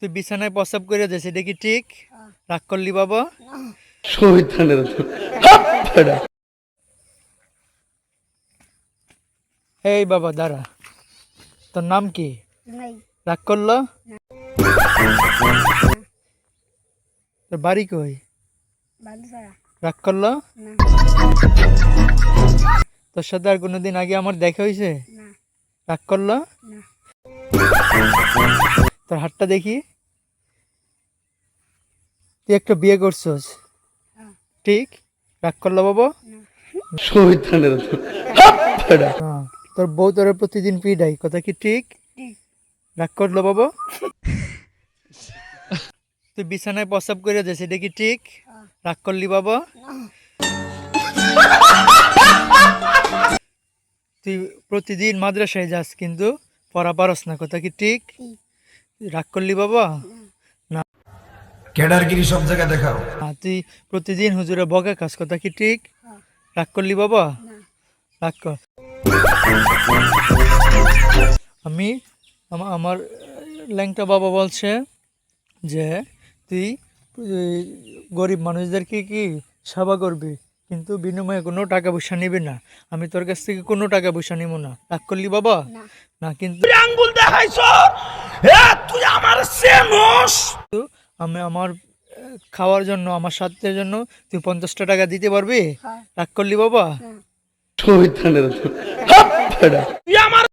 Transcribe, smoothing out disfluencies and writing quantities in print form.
তুই বিছানায় প্রস্রাব করে দে, সেটা কি ঠিক? রাগ করলি বাবা? শয়তানের এই বাবা দাঁড়া, তোর নাম কি? রাগ করলো? তোর বাড়ি কই? রাগ করলো? তোর সাথে আর কোনোদিন আগে আমার দেখা হয়েছে? রাগ করলো? তোর হাতটা দেখি। তুই একটা বিয়ে করছস, ঠিক? রাগ করলো বাবা? শয়তানের হ্যাঁ, তোর বউ তোর প্রতিদিন পিডাই, কথা কি ঠিক? রাগ করলো বাবা? তুই বিছানায় প্রস্রাব করে দে, সেটা কি ঠিক? রাগ করলি বাবা? তুই প্রতিদিন মাদ্রাসায় যাস কিন্তু পড়া পারস না, কথা কি ঠিক? রাগ করলি বাবা? না। ক্যাডারগিরি সব জায়গায় দেখাও। তুই প্রতিদিন হুজুরে বকা খাস, কথা কি ঠিক? রাগ করলি বাবা? রাগ কর। আমি আমার ল্যাংটা বাবা বলছে যে তুই গরিব মানুষদেরকে কি সেবা করবি, কিন্তু বিনিময়ে কোনো টাকা পয়সা নিবি না। আমি তোর কাছ থেকে কোনো টাকা পয়সা নিব না। রাগ করলি বাবা? না। কিন্তু আঙ্গুল দেখাইছ, তুই আমার চেনস? আমি আমার খাওয়ার জন্য, আমার স্বাস্থ্যের জন্য তুই 50টা টাকা দিতে পারবি? রাগ করলি বাবা? শয়তানের তুই আমার